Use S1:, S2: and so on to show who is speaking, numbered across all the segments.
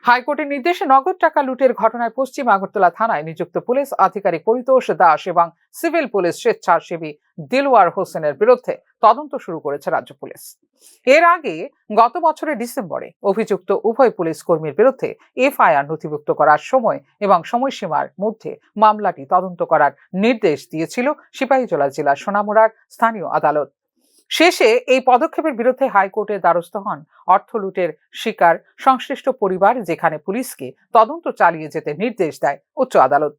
S1: হাইকোর্টের নির্দেশে নগদ টাকা লুটের ঘটনায় পশ্চিম আগরতলা থানায় নিযুক্ত পুলিশ আধিকারিক পরিতোষ দাস এবং সিভিল পুলিশ স্বেচ্ছাসেবী দিলওয়ার হোসেনের বিরুদ্ধে তদন্ত শুরু করেছে রাজ্য পুলিশ। এর আগে গত বছরের ডিসেম্বরে অভিযুক্ত উভয় পুলিশ কর্মীর বিরুদ্ধে এফআইআর নথিভুক্ত করার সময় এবং সময়সীমার মধ্যে মামলাটি তদন্ত করার নির্দেশ দিয়েছিল সিপাহীজলা জেলার সোনামুড়ার স্থানীয় আদালত। শেষে এই পদক্ষেপের বিরুদ্ধে হাইকোর্টের দ্বারস্থ হন অর্থ লুটের শিকার সংশ্লিষ্ট পরিবার, যেখানে পুলিশকে তদন্ত চালিয়ে যেতে নির্দেশ দেয় উচ্চ আদালত।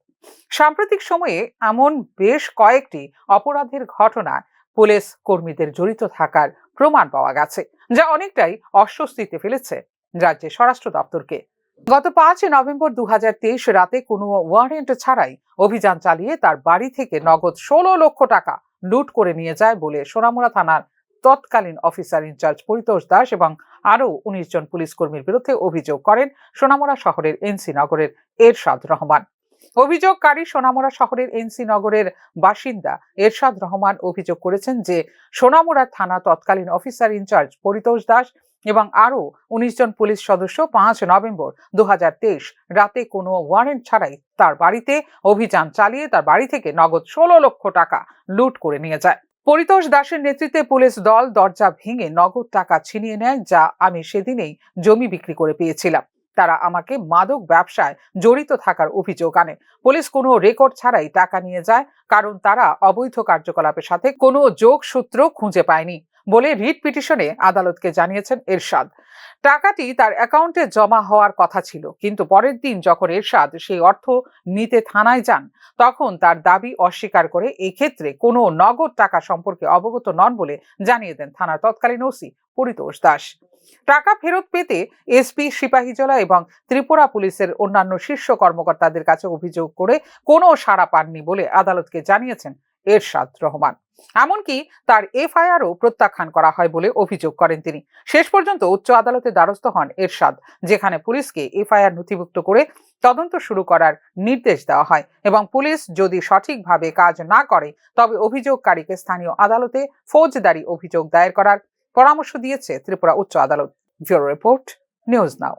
S1: সাম্প্রতিক সময়ে এমন বেশ কয়েকটি অপরাধের ঘটনায় পুলিশ কর্মীদের জড়িত থাকার প্রমাণ পাওয়া গেছে, যা অনেকটাই অস্বস্তিতে ফেলেছে রাজ্যের স্বরাষ্ট্র দপ্তরকে। গত 5 নভেম্বর 2023 রাতে কোনো ওয়ারেন্ট ছাড়াই অভিযান চালিয়ে তার বাড়ি থেকে নগদ 16 লক্ষ টাকা লুট করে নিয়ে যায় বলে সোনামুড়া থানার তৎকালীন অফিসার ইনচার্জ পরিতোষ দাস এবং আরও 19 জন পুলিশ কর্মীর বিরুদ্ধে অভিযোগ করেন সোনামুড়া শহরের এনসি নগরের এরশাদ রহমান। অভিযোগকারী সোনামুড়া শহরের এনসি নগরের বাসিন্দা এরশাদ রহমান অভিযোগ করেছেন যে সোনামুড়া থানা তৎকালীন অফিসার ইনচার্জ পরিতোষ দাস এবং আরও 19 জন পুলিশ সদস্য 5 নভেম্বর 2023 রাতে কোনো ওয়ারেন্ট ছাড়াই তার বাড়িতে অভিযান চালিয়ে তার বাড়ি থেকে নগদ 16 লক্ষ টাকা লুট করে নিয়ে যায়। পরিতোষ দাসের নেতৃত্বে পুলিশ দল দরজা ভেঙে নগদ টাকা ছিনিয়ে নেয়, যা আমি সেদিনেই জমি বিক্রি করে পেয়েছিলাম। তারা আমাকে মাদক ব্যবসায় জড়িত থাকার অভিযোগ আনে। পুলিশ কোনো রেকর্ড ছাড়াই টাকা নিয়ে যায়, কারণ তারা অবৈধ কার্যকলাপের সাথে কোনো যোগসূত্র খুঁজে পায়নি বলে রিট পিটিশনে আদালতকে জানিয়েছেন এরশাদ। টাকাটি তার অ্যাকাউন্টে জমা হওয়ার কথা ছিল, কিন্তু পরের দিন যখন এরশাদ সেই অর্থ নিতে থানায় যান, তখন তার দাবি অস্বীকার করে এক্ষেত্রে কোনো নগদ টাকা সম্পর্কে অবগত নন বলে জানিয়ে দেন থানার তৎকালীন ওসি পরিতোষ দাস। টাকা ফেরত পেতে এসপি সিপাহীজলা এবং ত্রিপুরা পুলিশের অন্যান্য শীর্ষ কর্মকর্তাদের কাছে অভিযোগ করে কোনো সাড়া পাননি বলে আদালতকে জানিয়েছেন এরশাদ রহমান। এমনকি তার এফআইআরও প্রত্যাখ্যান করা হয় বলে অভিযোগ করেন তিনি। শেষ পর্যন্ত উচ্চ আদালতে দ্বারস্থ হন এরশাদ, যেখানে পুলিশকে এফআইআর নথিভুক্ত করে তদন্ত শুরু করার নির্দেশ দেওয়া হয় এবং পুলিশ যদি সঠিকভাবে কাজ না করে তবে অভিযোগকারীকে স্থানীয় আদালতে ফৌজদারি অভিযোগ দায়ের করার পরামর্শ দিয়েছে ত্রিপুরা উচ্চ আদালত। Bureau report, news now.